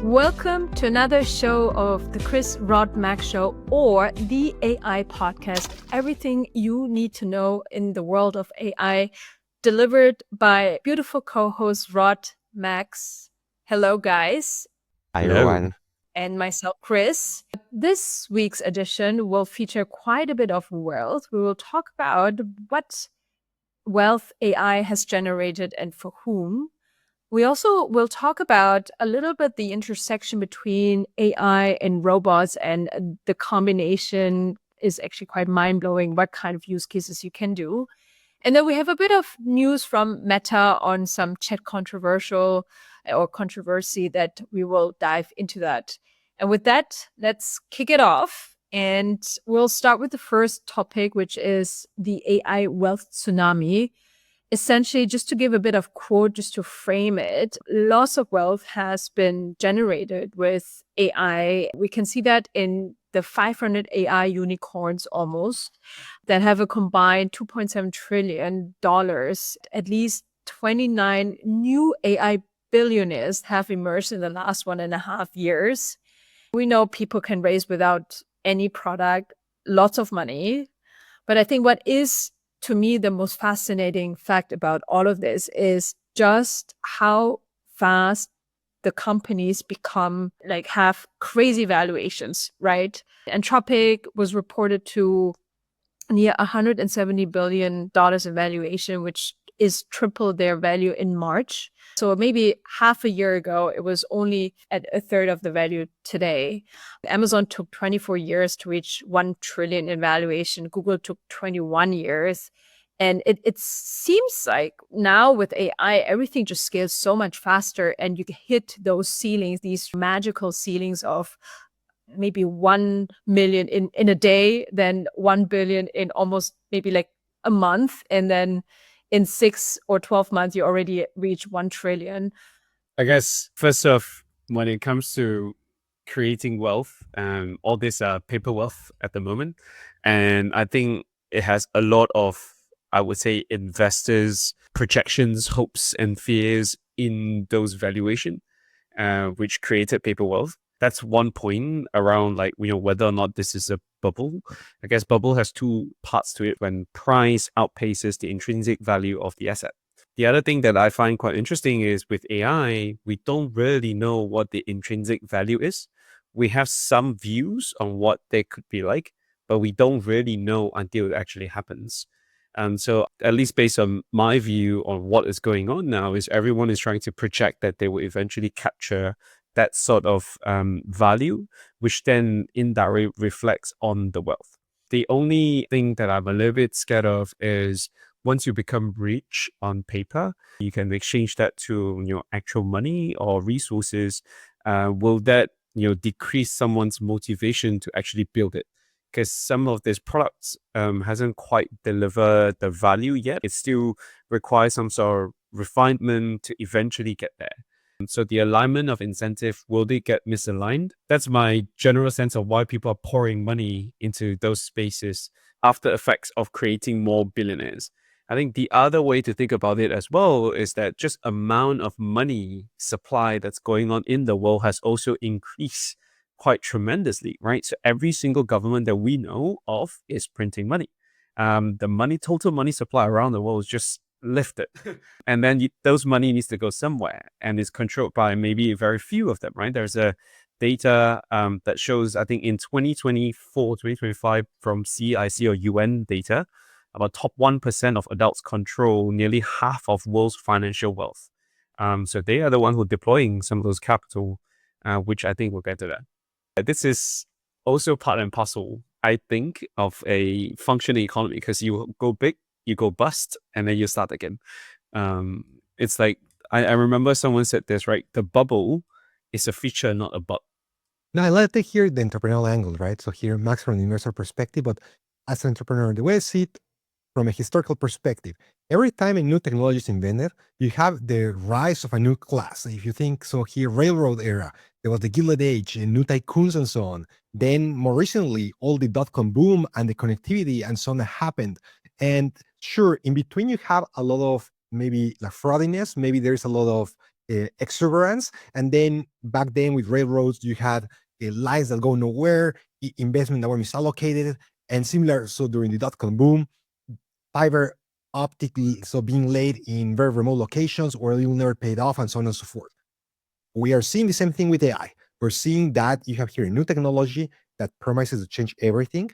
Welcome to another show of the ChrisRodMaxShow, or the AI podcast. Everything you need to know in the world of AI, delivered by beautiful co-host Rod, Max. Hello, guys. Hi, Hello. everyone. And myself, Chris. This week's edition will feature quite a bit of wealth. We will talk about what wealth AI has generated and for whom. We also will talk about a little bit the intersection between AI and robots, and the combination is actually quite mind-blowing, what kind of use cases you can do. And then we have a bit of news from Meta on some chat controversy that we will dive into that. And with that, let's kick it off. And we'll start with the first topic, which is the AI wealth tsunami. Essentially, just to give a bit of quote, just to frame it, lots of wealth has been generated with AI. We can see that in the 500 AI unicorns almost that have a combined $2.7 trillion. At least 29 new AI billionaires have emerged in the last 1.5 years. We know people can raise without any product lots of money. But I think what is, to me, the most fascinating fact about all of this is just how fast the companies have crazy valuations, right? Anthropic was reported to near $170 billion in valuation, which is triple their value in March. So maybe half a year ago, it was only at a third of the value today. Amazon took 24 years to reach 1 trillion in valuation. Google took 21 years. And it seems like now with AI, everything just scales so much faster, and you hit those ceilings, these magical ceilings of maybe 1 million in a day, then 1 billion in almost maybe like a month. And then in 6 or 12 months, you already reach 1 trillion. I guess first off, when it comes to creating wealth, all this paper wealth at the moment, and I think it has a lot of, I would say, investors' projections, hopes, and fears in those valuation, which created paper wealth. That's one point around whether or not this is a bubble. I guess bubble has two parts to it: when price outpaces the intrinsic value of the asset. The other thing that I find quite interesting is with AI, we don't really know what the intrinsic value is. We have some views on what they could be like, but we don't really know until it actually happens. So at least based on my view on what is going on now, is everyone is trying to project that they will eventually capture that sort of value, which then indirectly reflects on the wealth. The only thing that I'm a little bit scared of is once you become rich on paper, you can exchange that to actual money or resources. Will that decrease someone's motivation to actually build it? Because some of these products hasn't quite delivered the value yet. It still requires some sort of refinement to eventually get there. So the alignment of incentive, will they get misaligned? That's my general sense of why people are pouring money into those spaces after effects of creating more billionaires. I think the other way to think about it as well is that just amount of money supply that's going on in the world has also increased quite tremendously, right? So every single government that we know of is printing money. The total money supply around the world is just lifted. And then those money needs to go somewhere, and is controlled by maybe very few of them, right? There's a data that shows, I think in 2024, 2025 from CIC or UN data, about top 1% of adults control nearly half of world's financial wealth. So they are the one who are deploying some of those capital, which I think we'll get to that. This is also part and parcel, I think, of a functioning economy, because you go big, you go bust, and then you start again. It's like, I remember someone said this, right? The bubble is a feature, not a bug. Now, I like to hear the entrepreneurial angle, right? So here, Max from the investor perspective, but as an entrepreneur, the way I see it from a historical perspective, every time a new technology is invented, you have the rise of a new class. If you think, so here, railroad era, there was the Gilded Age, and new tycoons and so on. Then more recently, all the dot-com boom and the connectivity and so on happened. And sure, in between, you have a lot of maybe like fraudiness, maybe there's a lot of exuberance. And then back then with railroads, you had lines that go nowhere, investment that were misallocated, and similar. So during the dot-com boom, fiber optic, so being laid in very remote locations where it will never paid off, and so on and so forth. We are seeing the same thing with AI. We're seeing that you have here a new technology that promises to change everything.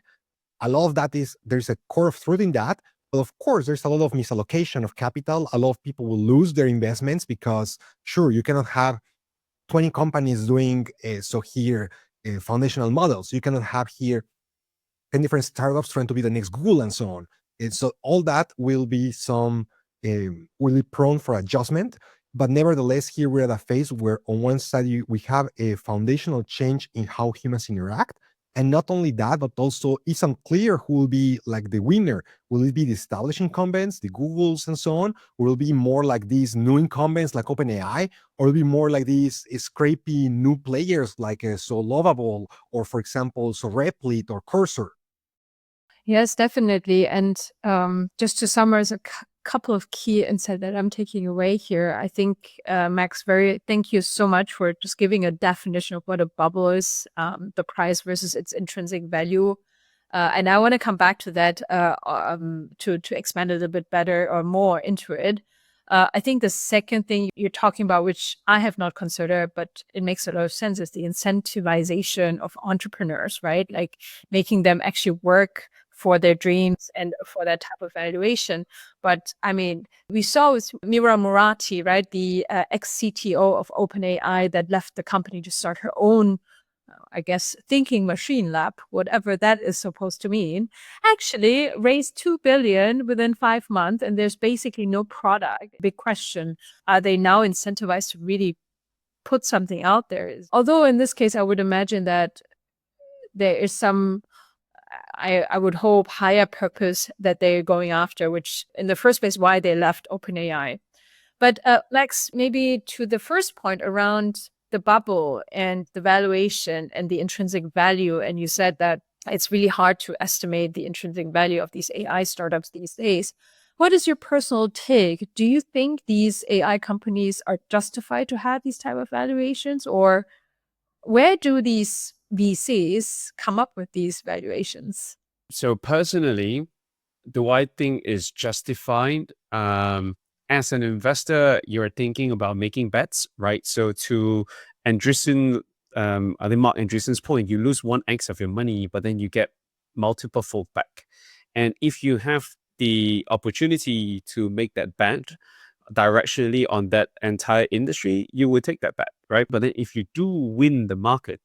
A lot of that is, there's a core of truth in that, but of course, there's a lot of misallocation of capital. A lot of people will lose their investments because, sure, you cannot have 20 companies doing foundational models. You cannot have here 10 different startups trying to be the next Google and so on. And so all that will be will be prone for adjustment. But nevertheless, here we're at a phase where on one side we have a foundational change in how humans interact. And not only that, but also it's unclear who will be like the winner. Will it be the established incumbents, the Googles and so on? Or will it be more like these new incumbents like OpenAI? Or will it be more like these scrapey new players like So Lovable, or for example, So Replit or Cursor? Yes, definitely. And just to summarize a couple of key insights that I'm taking away here, I think, Max, thank you so much for just giving a definition of what a bubble is, the price versus its intrinsic value. And I want to come back to that to expand a little bit better or more into it. I think the second thing you're talking about, which I have not considered, but it makes a lot of sense, is the incentivization of entrepreneurs, right? Like making them actually work for their dreams and for that type of valuation. But I mean, we saw with Mira Murati, right, the ex-CTO of OpenAI that left the company to start her own, I guess, thinking machine lab, whatever that is supposed to mean, actually raised 2 billion within 5 months, and there's basically no product. Big question, are they now incentivized to really put something out there? Although in this case, I would imagine that there is some, I would hope, higher purpose that they're going after, which in the first place, why they left OpenAI. But Lex, maybe to the first point around the bubble and the valuation and the intrinsic value, and you said that it's really hard to estimate the intrinsic value of these AI startups these days. What is your personal take? Do you think these AI companies are justified to have these type of valuations, or where do these VCs come up with these valuations? So personally, do I think is justified? As an investor, you're thinking about making bets, right? So to Andreessen, I think Mark Andreessen's point, you lose 1x of your money, but then you get multiple fold back. And if you have the opportunity to make that bet directionally on that entire industry, you would take that bet, right? But then if you do win the market,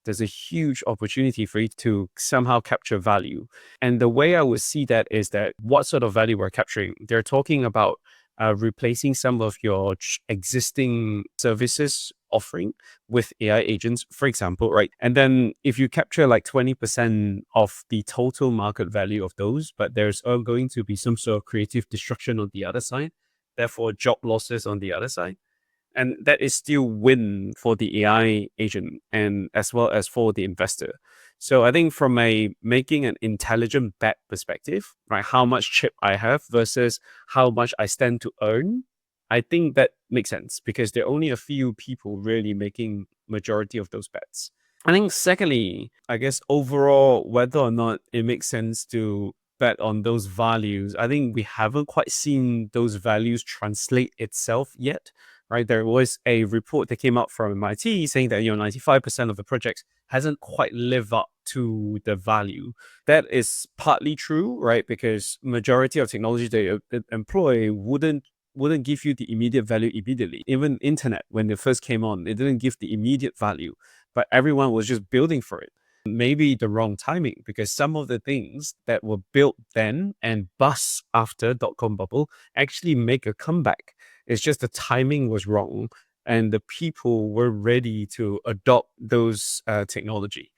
there's a huge opportunity for you to somehow capture value. And the way I would see that is that what sort of value we're capturing. They're talking about replacing some of your existing services offering with AI agents, for example, right? And then if you capture like 20% of the total market value of those, but there's going to be some sort of creative destruction on the other side, therefore job losses on the other side. And that is still win for the AI agent and as well as for the investor. So I think from a making an intelligent bet perspective, right, how much chip I have versus how much I stand to earn, I think that makes sense because there are only a few people really making majority of those bets. I think secondly, I guess overall, whether or not it makes sense to bet on those values, I think we haven't quite seen those values translate itself yet. Right, there was a report that came out from MIT saying that 95% of the projects hasn't quite lived up to the value. That is partly true, right? Because majority of technology they employ wouldn't give you the immediate value immediately. Even internet, when it first came on, it didn't give the immediate value, but everyone was just building for it. Maybe the wrong timing because some of the things that were built then and bust after dot-com bubble actually make a comeback. It's just the timing was wrong and the people were ready to adopt those technology.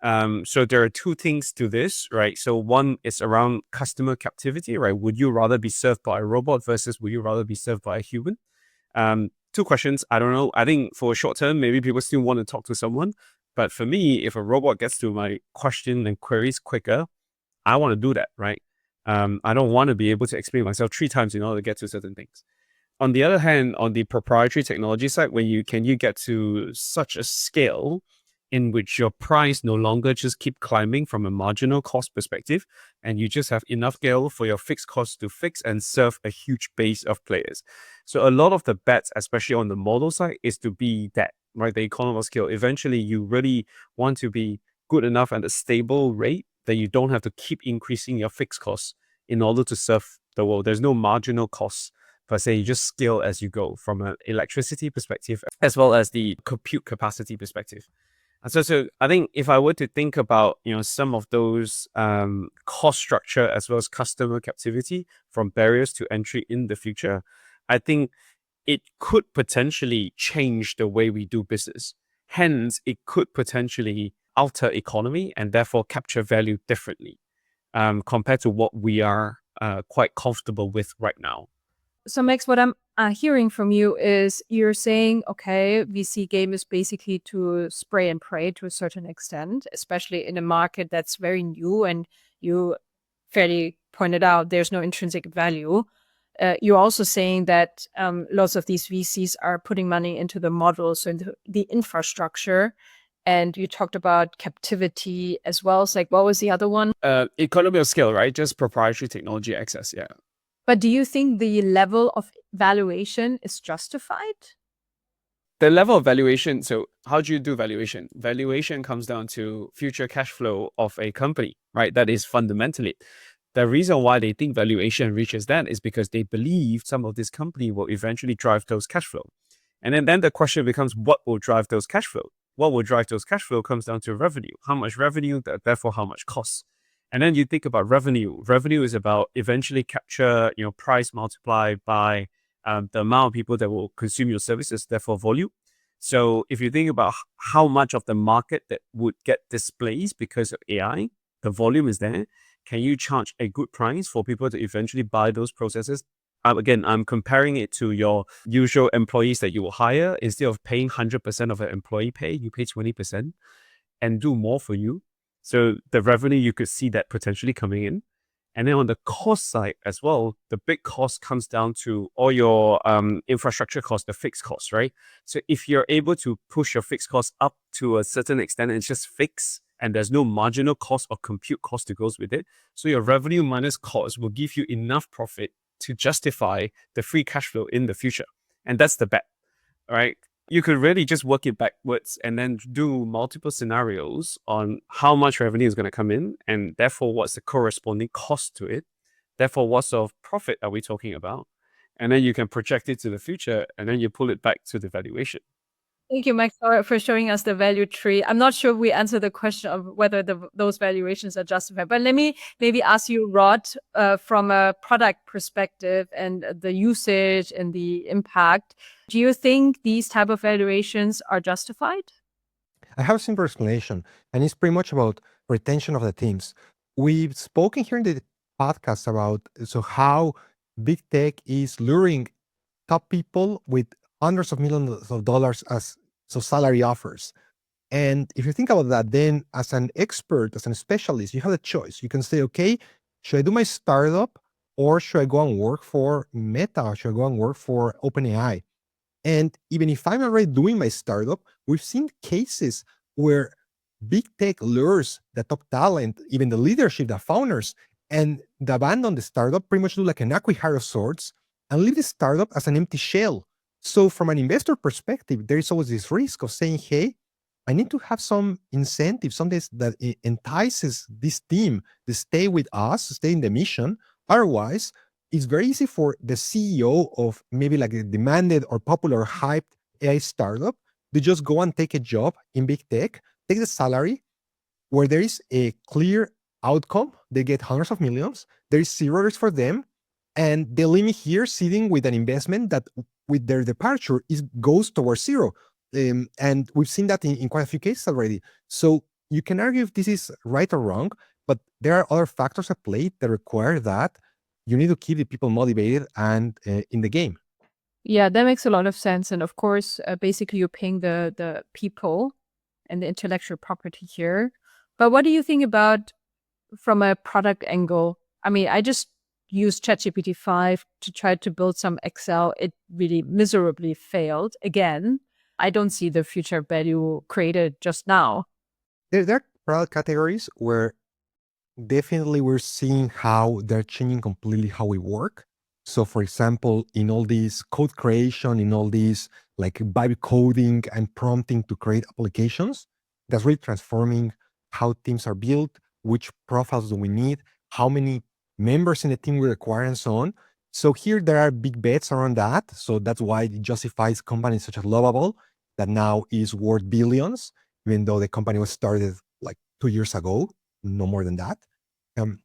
So there are two things to this, right? So one is around customer captivity, right? Would you rather be served by a robot versus would you rather be served by a human? Two questions. I don't know. I think for short term, maybe people still want to talk to someone. But for me, if a robot gets to my question and queries quicker, I want to do that, right? I don't want to be able to explain myself 3 times in order to get to certain things. On the other hand, on the proprietary technology side, when you get to such a scale in which your price no longer just keep climbing from a marginal cost perspective, and you just have enough scale for your fixed costs to fix and serve a huge base of players. So a lot of the bets, especially on the model side, is to be that, right? The economy of scale. Eventually, you really want to be good enough at a stable rate that you don't have to keep increasing your fixed costs in order to serve the world. There's no marginal costs per se. You just scale as you go from an electricity perspective as well as the compute capacity perspective. And so I think if I were to think about, some of those cost structure as well as customer captivity from barriers to entry in the future, I think it could potentially change the way we do business. Hence, it could potentially alter economy and therefore capture value differently compared to what we are quite comfortable with right now. So Max, what I'm hearing from you is you're saying, okay, VC game is basically to spray and pray to a certain extent, especially in a market that's very new, and you fairly pointed out there's no intrinsic value. You're also saying that lots of these VCs are putting money into the models, so into the infrastructure. And you talked about captivity as well. It's like, what was the other one? Economy of scale, right? Just proprietary technology access, yeah. But do you think the level of valuation is justified? The level of valuation, so how do you do valuation? Valuation comes down to future cash flow of a company, right? That is fundamentally. The reason why they think valuation reaches that is because they believe some of this company will eventually drive those cash flow. And then the question becomes, what will drive those cash flow? What will drive those cash flow comes down to revenue. How much revenue, therefore how much costs. And then you think about revenue. Revenue is about eventually capture, price multiplied by the amount of people that will consume your services, therefore volume. So if you think about how much of the market that would get displaced because of AI, the volume is there. Can you charge a good price for people to eventually buy those processes? Again, I'm comparing it to your usual employees that you will hire. Instead of paying 100% of an employee pay, you pay 20% and do more for you. So the revenue, you could see that potentially coming in. And then on the cost side as well, the big cost comes down to all your infrastructure costs, the fixed costs, right? So if you're able to push your fixed costs up to a certain extent and it's just fixed and there's no marginal cost or compute cost that goes with it, so your revenue minus cost will give you enough profit to justify the free cash flow in the future. And that's the bet, right? You could really just work it backwards and then do multiple scenarios on how much revenue is going to come in, and therefore what's the corresponding cost to it. Therefore, what sort of profit are we talking about? And then you can project it to the future, and then you pull it back to the valuation. Thank you, Max, for showing us the value tree. I'm not sure we answered the question of whether those valuations are justified, but let me maybe ask you, Rod, from a product perspective and the usage and the impact, do you think these type of valuations are justified? I have a simple explanation, and it's pretty much about retention of the teams. We've spoken here in the podcast about how big tech is luring top people with hundreds of millions of dollars as salary offers. And if you think about that, then as an expert, as a specialist, you have a choice. You can say, okay, should I do my startup, or should I go and work for Meta, or should I go and work for OpenAI? And even if I'm already doing my startup, we've seen cases where big tech lures the top talent, even the leadership, the founders, and they abandon the startup, pretty much do like an acqui-hire of sorts, and leave the startup as an empty shell. So from an investor perspective, there is always this risk of saying, hey, I need to have some incentive, something that entices this team to stay with us, stay in the mission. Otherwise, it's very easy for the CEO of maybe like a demanded or popular hyped AI startup to just go and take a job in big tech, take the salary where there is a clear outcome. They get hundreds of millions. There is zero risk for them. And they leave me here sitting with an investment that with their departure goes towards zero. And we've seen that in quite a few cases already. So you can argue if this is right or wrong, but there are other factors at play that require that you need to keep the people motivated and in the game. Yeah, that makes a lot of sense. And of course, basically you're paying the people and the intellectual property here. But what do you think about from a product angle? I mean, I just used ChatGPT 5 to try to build some Excel. It really miserably failed again. I don't see the future value created just now. There are product categories where definitely we're seeing how they're changing completely how we work. So, for example, in all these code creation, in all these like vibe coding and prompting to create applications, that's really transforming how teams are built, which profiles do we need, how many members in the team we require, and so on. So here there are big bets around that. So that's why it justifies companies such as Lovable that now is worth billions, even though the company was started like 2 years ago, no more than that.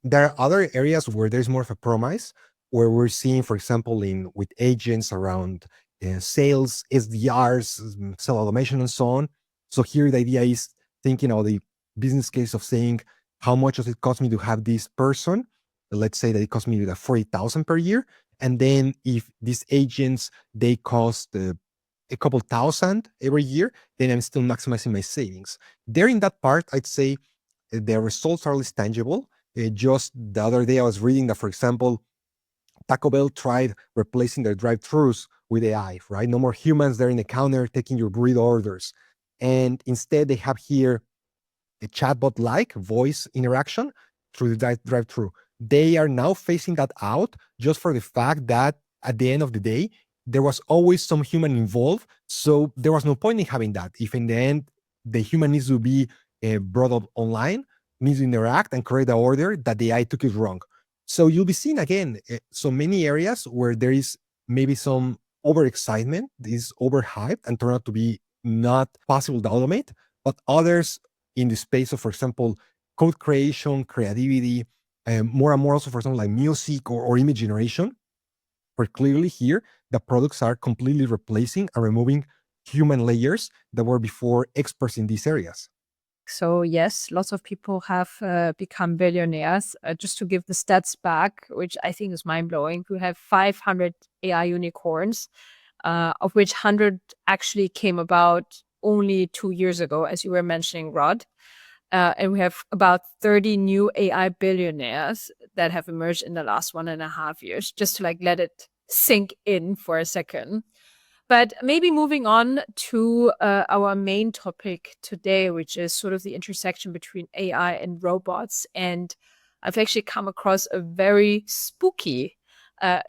There are other areas where there's more of a promise, where we're seeing, for example, in with agents around sales, SDRs, sell automation, and so on. So here the idea is thinking of the business case of saying, how much does it cost me to have this person? Let's say that it costs me 40,000 per year, and then if these agents they cost a couple thousand every year, then I'm still maximizing my savings. There in that part, I'd say the results are less tangible. Just the other day, I was reading that, for example, Taco Bell tried replacing their drive-thrus with AI, right? No more humans there in the counter taking your burrito orders. And instead, they have here a chatbot-like voice interaction through the drive-thru. They are now phasing that out just for the fact that at the end of the day, there was always some human involved. So there was no point in having that. If in the end, the human needs to be brought up online, needs to interact and correct the order that the AI took it wrong. So you'll be seeing again, so many areas where there is maybe some overexcitement, is overhyped and turn out to be not possible to automate, but others in the space of, for example, code creation, creativity, more and more also, for example, like music or image generation, where clearly here the products are completely replacing and removing human layers that were before experts in these areas. So yes, lots of people have become billionaires. Just to give the stats back, which I think is mind-blowing, we have 500 AI unicorns, of which 100 actually came about only 2 years ago, as you were mentioning, Rod. And we have about 30 new AI billionaires that have emerged in the last 1.5 years, just to like let it sink in for a second. But maybe moving on to our main topic today, which is sort of the intersection between AI and robots. And I've actually come across a very spooky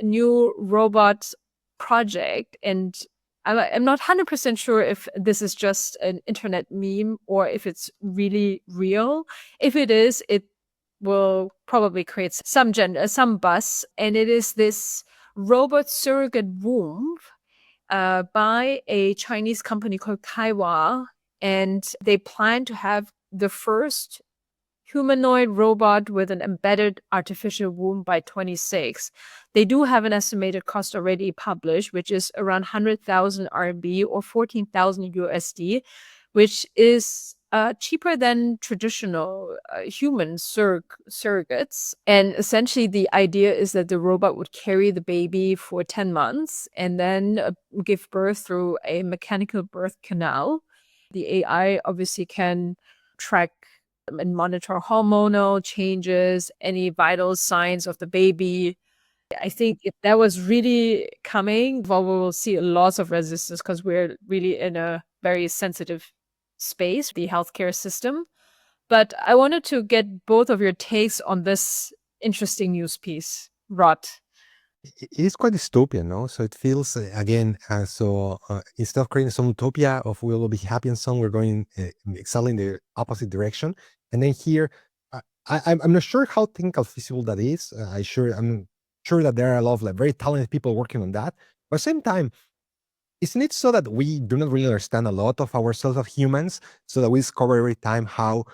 new robot project. And I'm not 100% sure if this is just an internet meme or if it's really real. If it is, it will probably create some buzz. And it is this robot surrogate womb by a Chinese company called Kaiwa, and they plan to have the first humanoid robot with an embedded artificial womb by 26. They do have an estimated cost already published, which is around 100,000 RMB or 14,000 USD, which is cheaper than traditional human surrogates. And essentially, the idea is that the robot would carry the baby for 10 months and then give birth through a mechanical birth canal. The AI obviously can track and monitor hormonal changes, any vital signs of the baby. I think if that was really coming, well, we will see lots of resistance because we're really in a very sensitive space, the healthcare system. But I wanted to get both of your takes on this interesting news piece, Rod. It is quite dystopian, no? So it feels again, instead of creating some utopia of we'll be happy and so on, we're going exactly in the opposite direction. And then here, I'm not sure how technical feasible that is. I'm sure that there are a lot of like very talented people working on that. But at the same time, isn't it so that we do not really understand a lot of ourselves as humans, so that we discover every time how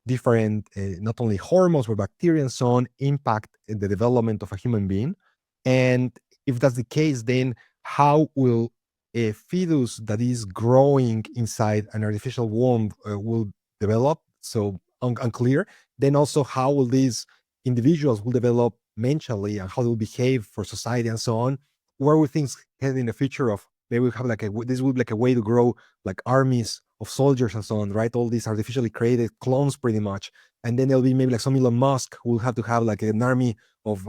different, not only hormones, but bacteria and so on impact the development of a human being? And if that's the case, then how will a fetus that is growing inside an artificial womb will develop? So unclear. Then also, how will these individuals will develop mentally and how they will behave for society and so on? Where will things head in the future of maybe we have like this would be like a way to grow like armies of soldiers and so on, right? All these artificially created clones pretty much. and then there'll be maybe like some Elon Musk who will have to have like an army of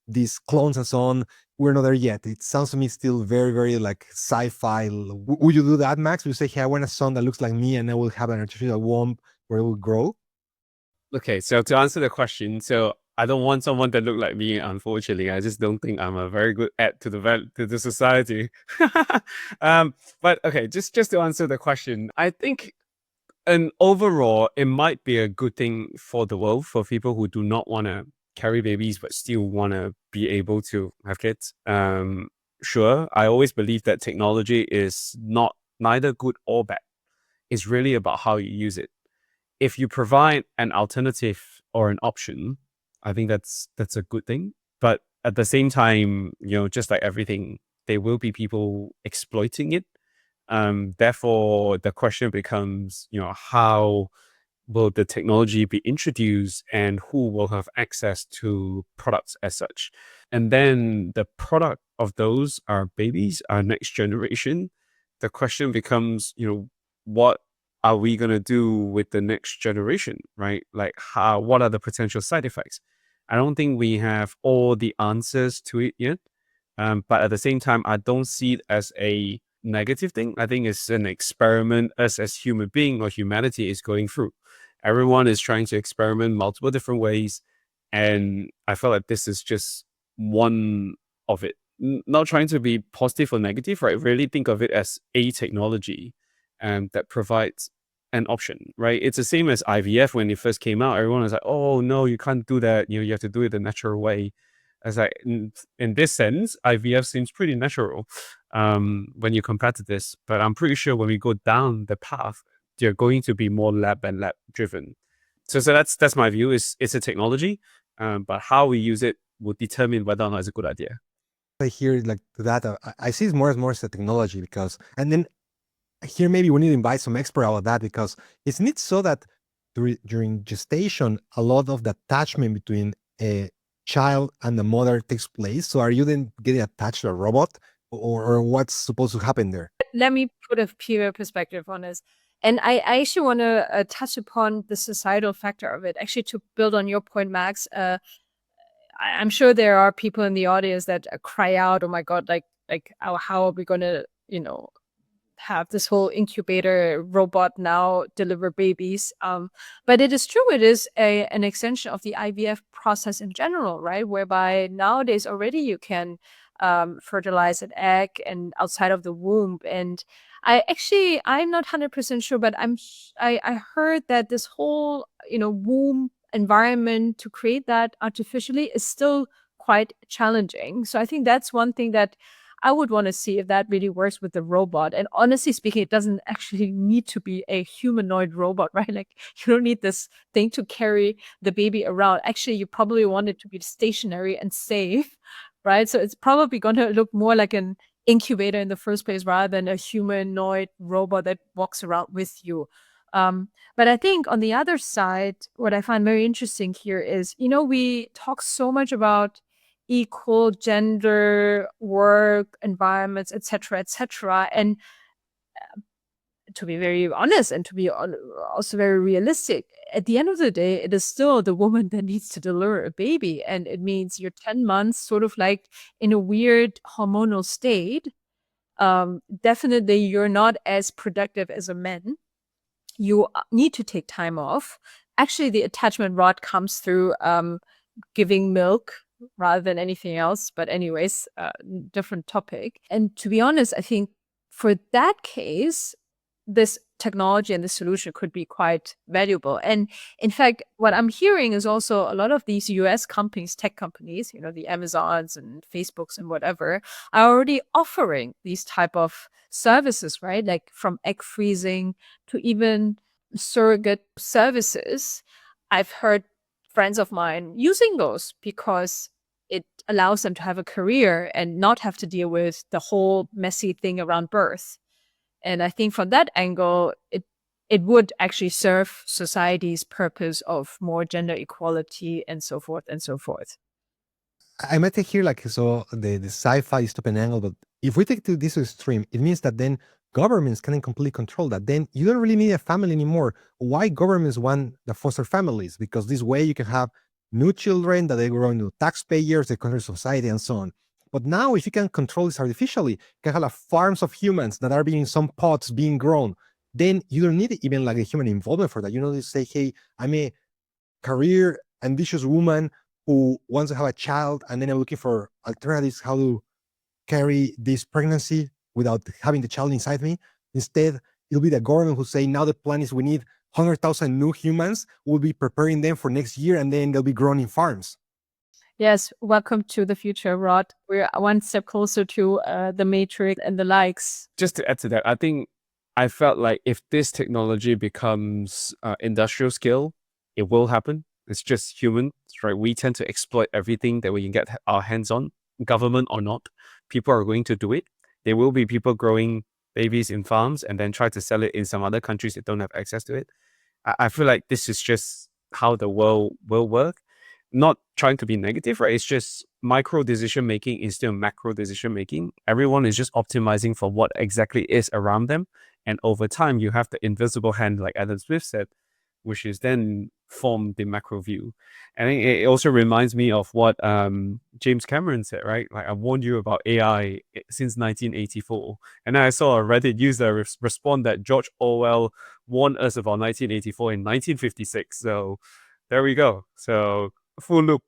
these clones and so on. We're not there yet. It sounds to me still very, very like sci-fi. Would you do that, Max? Would you say, hey, I want a son that looks like me and I will have an artificial womb where it will grow? Okay, so to answer the question, so I don't want someone that look like me. Unfortunately, I just don't think I'm a very good add to the society. But okay, just to answer the question, I think, and overall, it might be a good thing for the world for people who do not want to carry babies but still want to be able to have kids. Sure, I always believe that technology is neither good or bad. It's really about how you use it. If you provide an alternative or an option, I think that's a good thing. But at the same time, just like everything, there will be people exploiting it. Therefore, the question becomes, how will the technology be introduced and who will have access to products as such? And then the product of those are babies, our next generation. The question becomes, what are we going to do with the next generation, right? Like what are the potential side effects? I don't think we have all the answers to it yet. But at the same time, I don't see it as a negative thing. I think it's an experiment as human being or humanity is going through. Everyone is trying to experiment multiple different ways. And I felt like this is just one of it. Not trying to be positive or negative, right? Really think of it as a technology that provides an option, right? It's the same as IVF when it first came out. Everyone was like, oh, no, you can't do that. You have to do it the natural way. As in this sense, IVF seems pretty natural when you compare to this. But I'm pretty sure when we go down the path, they're going to be more lab driven. So that's my view. It's a technology, but how we use it will determine whether or not it's a good idea. I hear like that. I see it more and more as a technology because, and then here maybe we need to invite some expert about that because it's neat so that during gestation, a lot of the attachment between a child and the mother takes place. So are you then getting attached to a robot or what's supposed to happen there? Let me put a peer perspective on this. And I actually want to touch upon the societal factor of it. Actually, to build on your point, Max, I'm sure there are people in the audience that cry out, "Oh my God! Like, how are we going to, have this whole incubator robot now deliver babies?" But it is true; it is an extension of the IVF process in general, right? Whereby nowadays already you can fertilize an egg and outside of the womb. And I'm not 100% sure, but I heard that this whole womb environment to create that artificially is still quite challenging. So I think that's one thing that I would want to see if that really works with the robot. And honestly speaking, it doesn't actually need to be a humanoid robot, right? Like you don't need this thing to carry the baby around. Actually, you probably want it to be stationary and safe, right? So it's probably going to look more like an incubator in the first place rather than a humanoid robot that walks around with you. But I think on the other side, what I find very interesting here is, we talk so much about equal gender, work, environments, etc., etc. And to be very honest and to be also very realistic, at the end of the day, it is still the woman that needs to deliver a baby. And it means you're 10 months sort of like in a weird hormonal state. Definitely, you're not as productive as a man. You need to take time off. Actually, the attachment rod comes through giving milk rather than anything else. But anyways, different topic. And to be honest, I think for that case, this technology and this solution could be quite valuable. And in fact, what I'm hearing is also a lot of these US companies, tech companies, the Amazons and Facebooks and whatever, are already offering these type of services, right? Like from egg freezing to even surrogate services. I've heard friends of mine using those because it allows them to have a career and not have to deal with the whole messy thing around birth. And I think from that angle, it would actually serve society's purpose of more gender equality and so forth and so forth. I might take here like so the sci-fi dystopian angle, but if we take to this extreme, it means that then governments can completely control that, then you don't really need a family anymore. Why governments want the foster families? Because this way you can have new children that they grow into taxpayers, they control society, and so on. But now, if you can control this artificially, you can have like farms of humans that are being in some pots being grown. Then you don't need even like a human involvement for that. You know, you say, hey, I'm a career ambitious woman who wants to have a child, and then I'm looking for alternatives how to carry this pregnancy without having the child inside me. Instead, it'll be the government who say, now the plan is we need 100,000 new humans. We'll be preparing them for next year, and then they'll be grown in farms. Yes, welcome to the future, Rod. We're one step closer to the Matrix and the likes. Just to add to that, I think I felt like if this technology becomes industrial scale, it will happen. It's just human, right? We tend to exploit everything that we can get our hands on, government or not. People are going to do it. There will be people growing babies in farms and then try to sell it in some other countries that don't have access to it. I feel like this is just how the world will work. Not trying to be negative, right? It's just micro decision making instead of macro decision making. Everyone is just optimizing for what exactly is around them. And over time, you have the invisible hand, like Adam Smith said, which is then form the macro view. And it also reminds me of what James Cameron said, right? Like, I warned you about AI since 1984. And then I saw a Reddit user respond that George Orwell warned us about 1984 in 1956. So there we go. So full loop.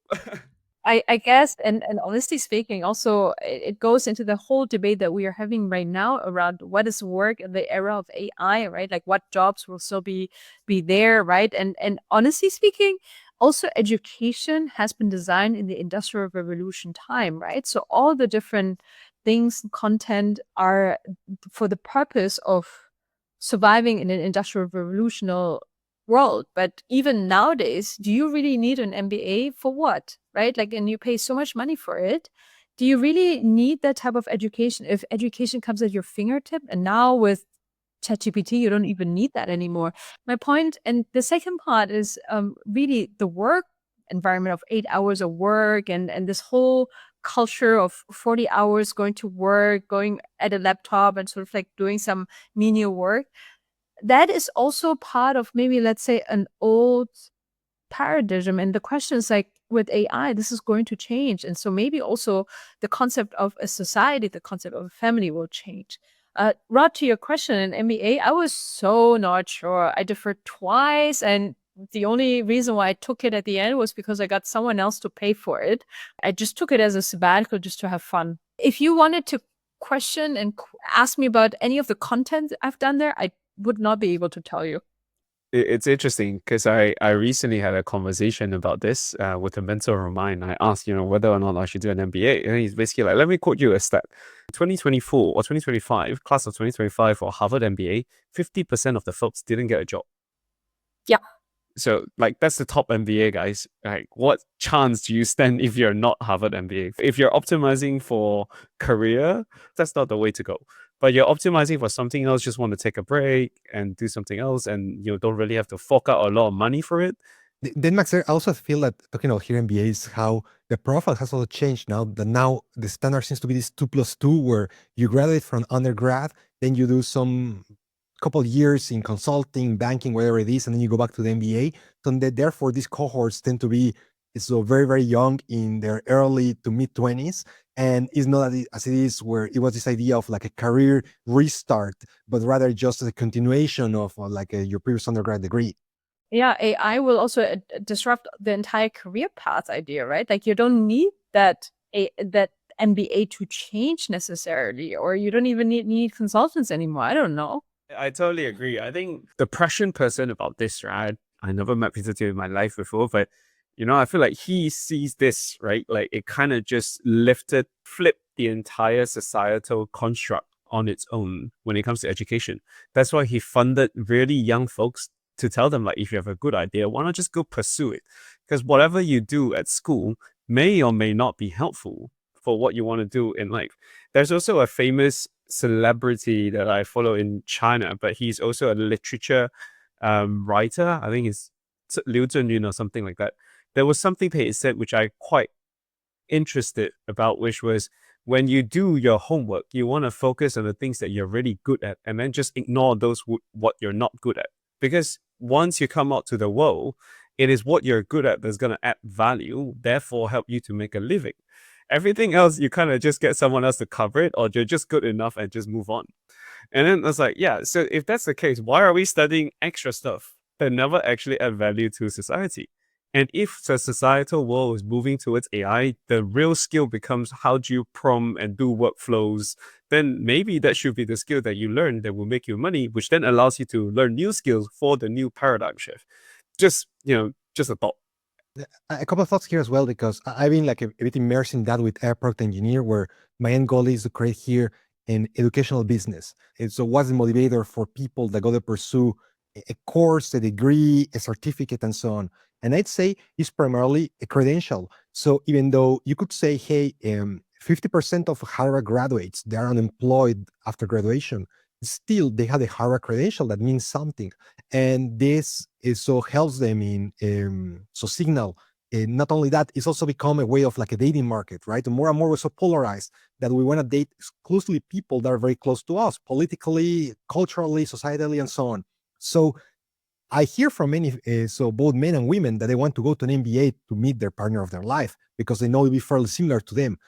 I guess, and honestly speaking, also it goes into the whole debate that we are having right now around what is work in the era of AI, right? Like what jobs will still be there, right? And honestly speaking, also education has been designed in the Industrial Revolution time, right? So all the different things, content are for the purpose of surviving in an industrial revolutionary world. But even nowadays, do you really need an MBA for what? Right? Like, and you pay so much money for it. Do you really need that type of education if education comes at your fingertip? And now with ChatGPT, you don't even need that anymore. My point, and the second part is really the work environment of 8 hours of work and this whole culture of 40 hours going to work, going at a laptop and sort of like doing some menial work. That is also part of maybe, let's say, an old paradigm. And the question is like, with AI, this is going to change. And so maybe also the concept of a society, the concept of a family will change. Rod, to your question in MBA, I was so not sure. I deferred twice, and the only reason why I took it at the end was because I got someone else to pay for it. I just took it as a sabbatical just to have fun. If you wanted to question and ask me about any of the content I've done there, I would not be able to tell you. It's interesting because I recently had a conversation about this with a mentor of mine. I asked, whether or not I should do an MBA. And he's basically like, let me quote you a stat. 2024 or 2025, class of 2025 for Harvard MBA, 50% of the folks didn't get a job. Yeah. So like that's the top MBA, guys. Like, what chance do you stand if you're not Harvard MBA? If you're optimizing for career, that's not the way to go. But you're optimizing for something else, just want to take a break and do something else, and you don't really have to fork out a lot of money for it. Then, Max, I also feel that talking about here MBAs, how the profile has also changed now. That now the standard seems to be this 2+2, where you graduate from undergrad, then you do some couple years in consulting, banking, whatever it is, and then you go back to the MBA. So therefore, these cohorts tend to be so very, very young in their early to mid 20s. And it's not as it is where it was this idea of like a career restart, but rather just a continuation of like your previous undergrad degree. Yeah, AI will also disrupt the entire career path idea, right? Like you don't need that MBA to change necessarily, or you don't even need consultants anymore. I don't know. I totally agree. I think the prescient person about this, right? I never met Peter Thiel in my life before, but I feel like he sees this, right? Like it kind of just flipped the entire societal construct on its own when it comes to education. That's why he funded really young folks to tell them, like, if you have a good idea, why not just go pursue it? Because whatever you do at school may or may not be helpful for what you want to do in life. There's also a famous celebrity that I follow in China, but he's also a literature writer. I think it's Liu Zhenyun or something like that. There was something that he said which I quite interested about, which was when you do your homework, you want to focus on the things that you're really good at, and then just ignore those what you're not good at. Because once you come out to the world, it is what you're good at that's going to add value, therefore help you to make a living. Everything else, you kind of just get someone else to cover it, or you're just good enough and just move on. And then I was like, yeah, so if that's the case, why are we studying extra stuff that never actually add value to society? And if the societal world is moving towards AI, the real skill becomes how do you prompt and do workflows. Then maybe that should be the skill that you learn that will make you money, which then allows you to learn new skills for the new paradigm shift. Just, just a thought. A couple of thoughts here as well, because I've been like a bit immersed in that with Air Product Engineer, where my end goal is to create here an educational business. And so what's the motivator for people that go to pursue a course, a degree, a certificate, and so on? And I'd say it's primarily a credential. So even though you could say, hey, 50% of Harvard graduates, they are unemployed after graduation, still they have a Harvard credential that means something. And this is so helps them in so signal. Not only that, it's also become a way of like a dating market, right? And more we're so polarized that we want to date exclusively people that are very close to us, politically, culturally, societally, and so on. So I hear from many, so both men and women, that they want to go to an MBA to meet their partner of their life because they know it'll be fairly similar to them.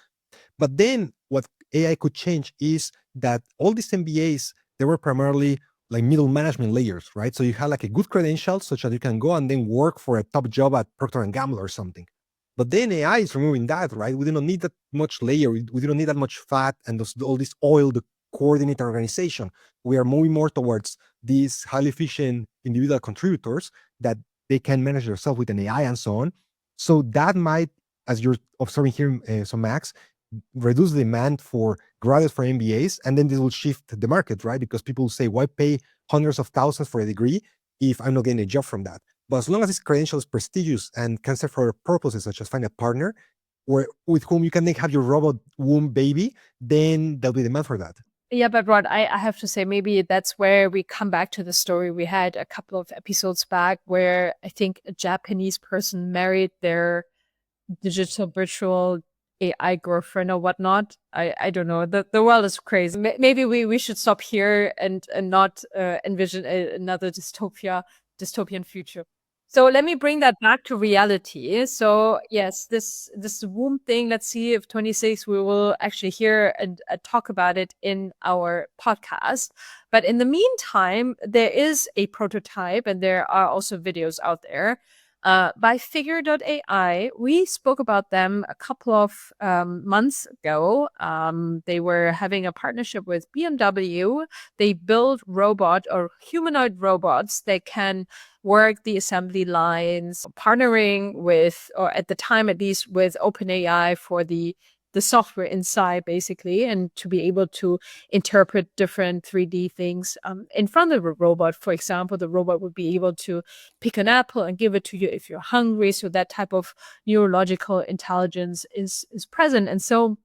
But then what AI could change is that all these MBAs, they were primarily like middle management layers, right? So you had like a good credential such that you can go and then work for a top job at Procter & Gamble or something. But then AI is removing that, right? We don't need that much layer. We don't need that much fat and all this oil to coordinate our organization. We are moving more towards these highly efficient individual contributors that they can manage themselves with an AI and so on. So that might, as you're observing here, so Max, reduce the demand for graduates for MBAs, and then this will shift the market, right? Because people will say, why pay hundreds of thousands for a degree if I'm not getting a job from that? But as long as this credential is prestigious and can serve for purposes such as find a partner with whom you can then have your robot womb baby, then there'll be demand for that. Yeah, but Rod, I have to say, maybe that's where we come back to the story we had a couple of episodes back, where I think a Japanese person married their digital virtual AI girlfriend or whatnot. I don't know. The world is crazy. Maybe we should stop here and not envision another dystopian future. So let me bring that back to reality. So yes, this womb thing, let's see if 26 we will actually hear and talk about it in our podcast. But in the meantime, there is a prototype and there are also videos out there by Figure.ai. We spoke about them a couple of months ago. They were having a partnership with BMW. They build robot or humanoid robots that can work the assembly lines, partnering with, or at the time at least, with OpenAI for the software inside, basically, and to be able to interpret different 3D things in front of a robot. For example, the robot would be able to pick an apple and give it to you if you're hungry. So that type of neurological intelligence is present. And so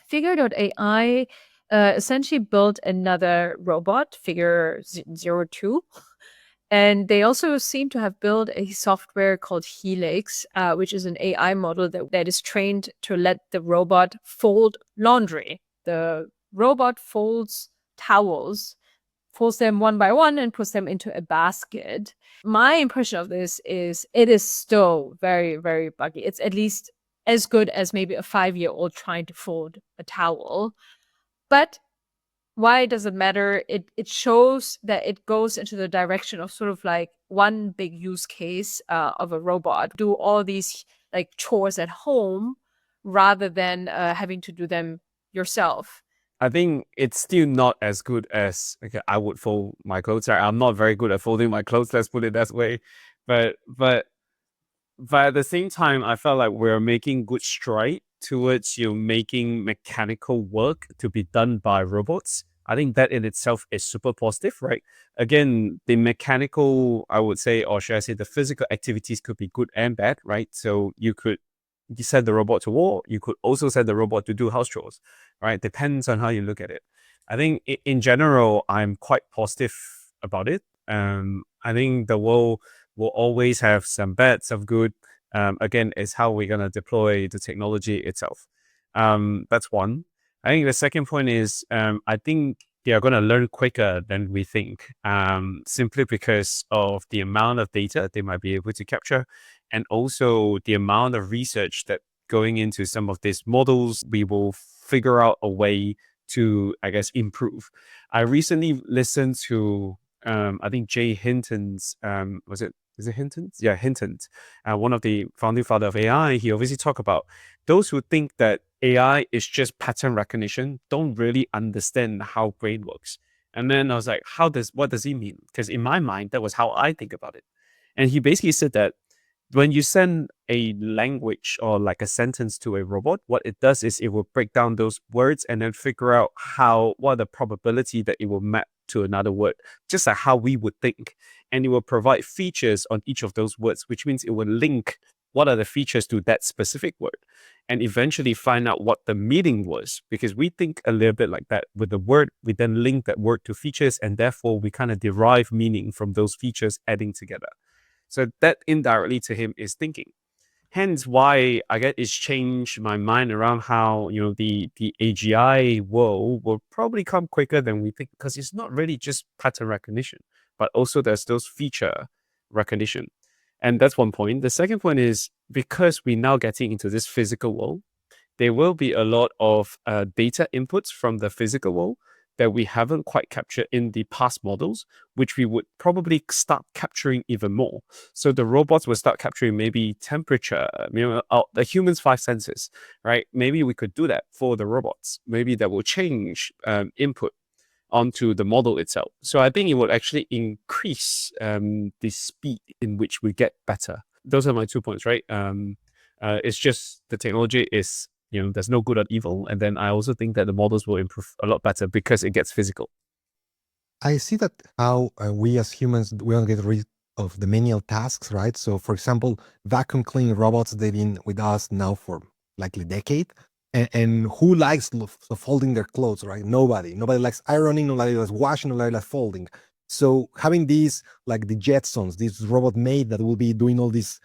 Figure.ai essentially built another robot, Figure 02. And they also seem to have built a software called Helix, which is an AI model that is trained to let the robot fold laundry. The robot folds towels, folds them one by one, and puts them into a basket. My impression of this is it is still very, very buggy. It's at least as good as maybe a 5-year-old trying to fold a towel. But why does it matter? It shows that it goes into the direction of sort of like one big use case of a robot. Do all these like chores at home rather than having to do them yourself. I think it's still not as good as I would fold my clothes. I'm not very good at folding my clothes. Let's put it that way. But at the same time, I felt like we're making good stride towards making mechanical work to be done by robots. I think that in itself is super positive, right? Again, the mechanical, I would say, or should I say, the physical activities could be good and bad, right? So you send the robot to war. You could also send the robot to do house chores, right? Depends on how you look at it. I think in general, I'm quite positive about it. I think the world will always have some bad, some good. Again, it's how we're going to deploy the technology itself. That's one. I think the second point is, I think they are going to learn quicker than we think, simply because of the amount of data they might be able to capture, and also the amount of research that going into some of these models, we will figure out a way to, I guess, improve. I recently listened to, I think Jay Hinton's, is it Hinton's? Yeah, Hinton's, one of the founding father of AI. He obviously talked about those who think that AI is just pattern recognition don't really understand how brain works. And then I was like, what does he mean? Because in my mind, that was how I think about it. And he basically said that when you send a language or like a sentence to a robot, what it does is it will break down those words and then figure out what the probability that it will map to another word, just like how we would think. And it will provide features on each of those words, which means it will link what are the features to that specific word and eventually find out what the meaning was, because we think a little bit like that with the word. We then link that word to features, and therefore we kind of derive meaning from those features adding together. So that indirectly to him is thinking. Hence why I guess it's changed my mind around how, the AGI world will probably come quicker than we think, because it's not really just pattern recognition, but also there's those feature recognition. And that's one point. The second point is, because we're now getting into this physical world, there will be a lot of data inputs from the physical world that we haven't quite captured in the past models, which we would probably start capturing even more. So the robots will start capturing maybe temperature, the human's 5 senses, right? Maybe we could do that for the robots. Maybe that will change input onto the model itself. So I think it will actually increase the speed in which we get better. Those are my 2 points, right? It's just the technology is, there's no good or evil. And then I also think that the models will improve a lot better because it gets physical. I see that how we as humans, we don't get rid of the menial tasks, right? So, for example, vacuum cleaning robots, they've been with us now for likely a decade. And who likes folding their clothes, right? Nobody. Nobody likes ironing, nobody likes washing, nobody likes folding. So having these, like the Jetsons, this robot maid that will be doing all these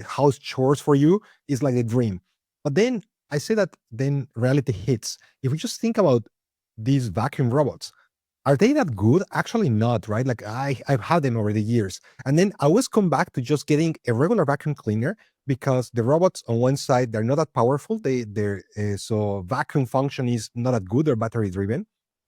house chores for you is like a dream. But then I say that then reality hits. If we just think about these vacuum robots, are they that good? Actually not, right? Like I've had them over the years. And then I always come back to just getting a regular vacuum cleaner, because the robots on one side, they're not that powerful. They're so vacuum function is not that good. They're battery driven.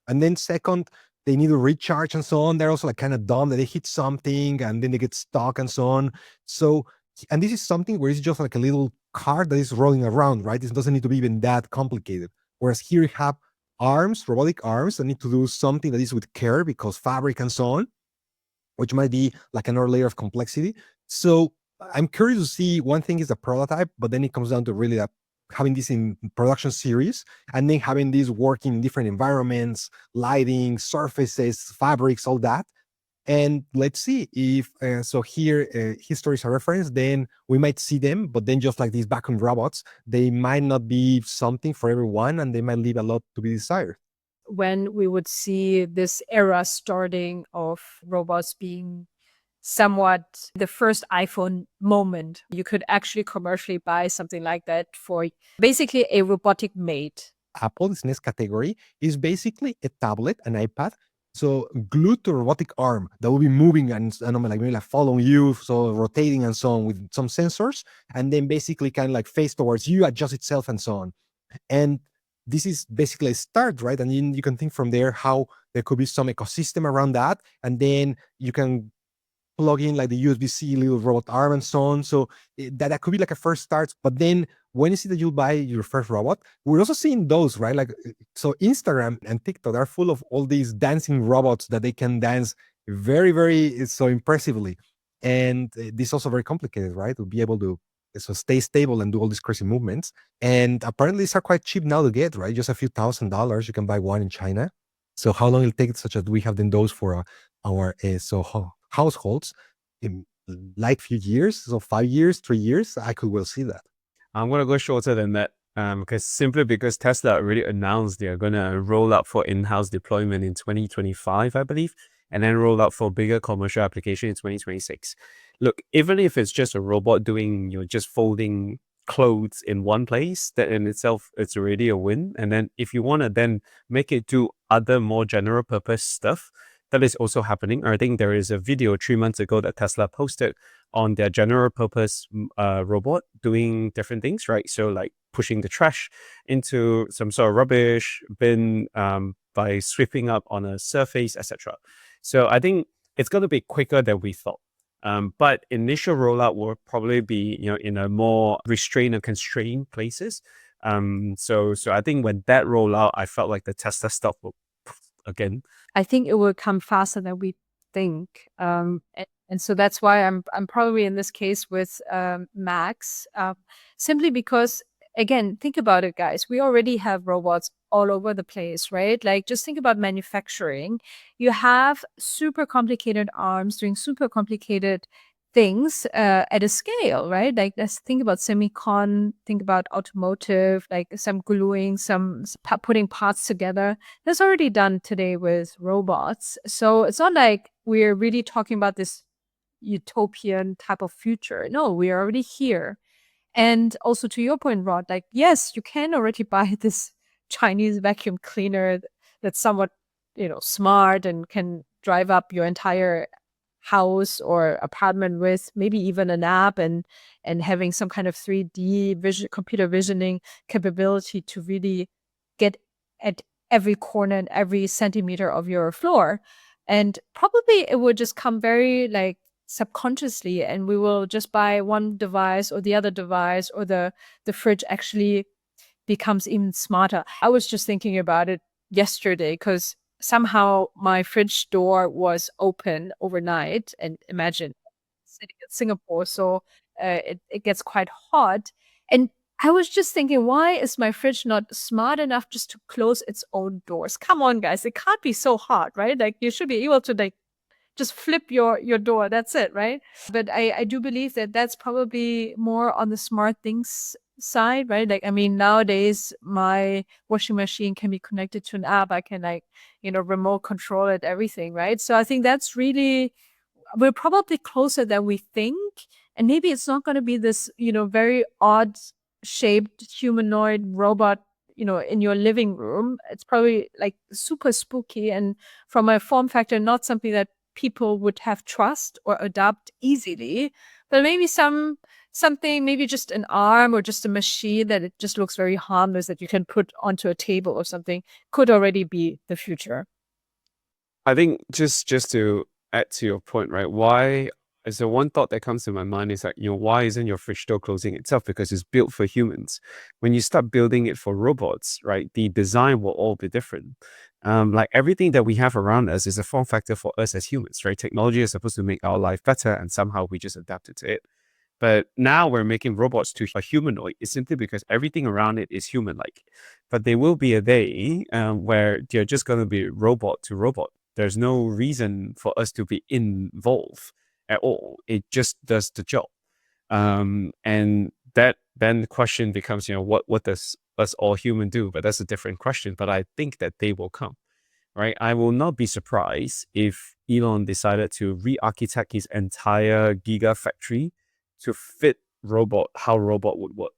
And then second, they need to recharge and so on. They're also like kind of dumb that they hit something and then they get stuck and so on. So, and this is something where it's just like a little car that is rolling around, right? It doesn't need to be even that complicated. Whereas here you have arms, robotic arms that need to do something that is with care because fabric and so on, which might be like another layer of complexity. So I'm curious to see, one thing is the prototype, but then it comes down to really that having this in production series and then having these working in different environments, lighting, surfaces, fabrics, all that. And let's see if, so here, history is a reference, then we might see them, but then just like these background robots, they might not be something for everyone and they might leave a lot to be desired. When we would see this era starting of robots being somewhat the first iPhone moment, you could actually commercially buy something like that for basically a robotic maid. Apple, this next category, is basically a tablet, an iPad, so glued to a robotic arm that will be moving and like maybe like following you, so rotating and so on with some sensors, and then basically kind of like face towards you, adjust itself and so on. And this is basically a start, right? And you can think from there how there could be some ecosystem around that, and then you can plug in like the USB-C little robot arm and so on. So that could be like a first start. But then when you see that you'll buy your first robot, we're also seeing those, right? Like, so Instagram and TikTok are full of all these dancing robots that they can dance very, very so impressively. And this is also very complicated, right? To be able to so stay stable and do all these crazy movements. And apparently these are quite cheap now to get, right? Just a few $1,000s. You can buy one in China. So how long it'll take, such that we have then those for our households in like few years, so 5 years, 3 years, I could well see that. I'm going to go shorter than that, because Tesla already announced they're going to roll out for in-house deployment in 2025, I believe, and then roll out for bigger commercial application in 2026. Look, even if it's just a robot doing, just folding clothes in one place, that in itself it's already a win. And then if you want to then make it do other more general purpose stuff, that is also happening. I think there is a video 3 months ago that Tesla posted on their general purpose robot doing different things, right? So like pushing the trash into some sort of rubbish bin by sweeping up on a surface, etc. So I think it's going to be quicker than we thought. But initial rollout will probably be, in a more restrained and constrained places. So I think when that rollout, I felt like the Tesla stock will again. I think it will come faster than we think. And so that's why I'm probably in this case with Max, simply because, again, think about it, guys. We already have robots all over the place, right? Like, just think about manufacturing. You have super complicated arms doing super complicated things at a scale, right? Like, let's think about semicon, think about automotive, like some gluing, some putting parts together. That's already done today with robots. So it's not like we're really talking about this utopian type of future. No, we are already here. And also to your point, Rod, like, yes, you can already buy this Chinese vacuum cleaner that's somewhat, smart and can drive up your entire house or apartment with maybe even an app and having some kind of 3D computer visioning capability to really get at every corner and every centimeter of your floor. And probably it would just come very like subconsciously, and we will just buy one device or the other device, or the fridge actually becomes even smarter. I was just thinking about it yesterday because somehow my fridge door was open overnight, and imagine sitting in Singapore, so it gets quite hot. And I was just thinking, why is my fridge not smart enough just to close its own doors? Come on, guys, it can't be so hard, right? Like, you should be able to like just flip your door. That's it, right? But I do believe that that's probably more on the smart things side, right? Like, I mean, nowadays my washing machine can be connected to an app. I can like, remote control it, everything, right? So I think that's really, we're probably closer than we think. And maybe it's not going to be this, very odd shaped humanoid robot, in your living room. It's probably like super spooky, and from a form factor, not something that people would have trust or adopt easily. But maybe something, maybe just an arm or just a machine that it just looks very harmless that you can put onto a table or something could already be the future. I think just to add to your point, right? Why? So one thought that comes to my mind is that, why isn't your fridge door closing itself? Because it's built for humans. When you start building it for robots, right, the design will all be different. Like everything that we have around us is a form factor for us as humans, right? Technology is supposed to make our life better, and somehow we just adapted to it. But now we're making robots to a humanoid. It's simply because everything around it is human-like. But there will be a day where they're just going to be robot to robot. There's no reason for us to be involved at all. It just does the job. And that then the question becomes, what does us all human do? But that's a different question. But I think that they will come, right? I will not be surprised if Elon decided to re-architect his entire gigafactory to fit how robot would work.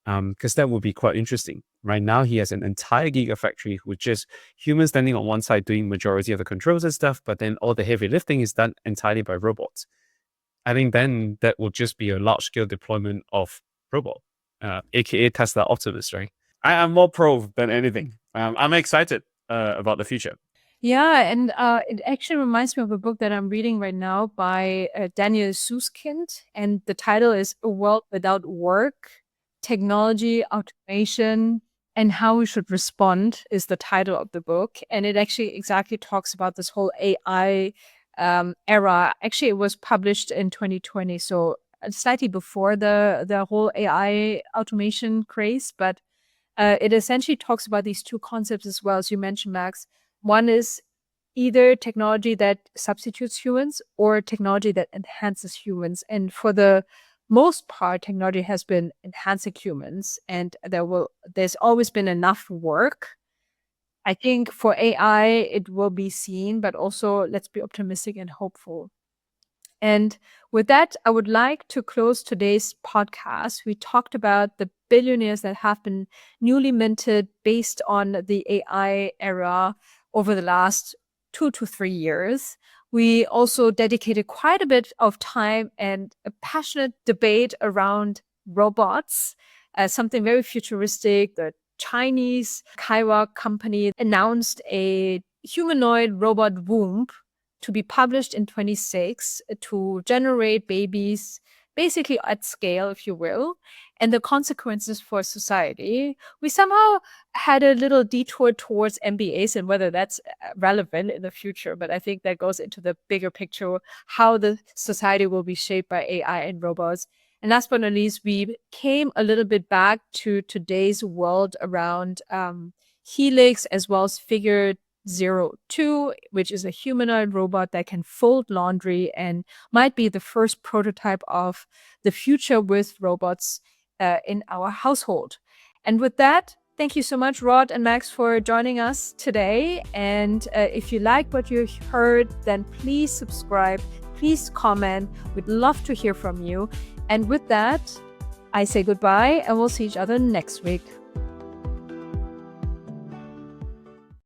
Because that would be quite interesting. Right now, he has an entire gigafactory with just humans standing on one side doing majority of the controls and stuff, but then all the heavy lifting is done entirely by robots. I think then that will just be a large-scale deployment of robot, aka Tesla Optimus, right? I am more pro than anything. I'm excited about the future. Yeah, and it actually reminds me of a book that I'm reading right now by Daniel Suskind, and the title is A World Without Work, Technology, Automation, and How We Should Respond is the title of the book. And it actually exactly talks about this whole AI era. Actually, it was published in 2020, so slightly before the whole AI automation craze, but it essentially talks about these two concepts as well, as you mentioned, Max. One is either technology that substitutes humans or technology that enhances humans. And for the most part, technology has been enhancing humans, and there's always been enough work. I think for AI, it will be seen, but also let's be optimistic and hopeful. And with that, I would like to close today's podcast. We talked about the billionaires that have been newly minted based on the AI era over the last 2 to 3 years. We also dedicated quite a bit of time and a passionate debate around robots as something very futuristic. The Chinese Kaiwa company announced a humanoid robot womb to be published in 26 to generate babies basically at scale, if you will, and the consequences for society. We somehow had a little detour towards MBAs and whether that's relevant in the future, but I think that goes into the bigger picture, how the society will be shaped by AI and robots. And last but not least, we came a little bit back to today's world around Helix as well as Figure 02, which is a humanoid robot that can fold laundry and might be the first prototype of the future with robots in our household. And with that, thank you so much, Rod and Max, for joining us today. And if you like what you heard, then please subscribe, please comment. We'd love to hear from you. And with that, I say goodbye and we'll see each other next week.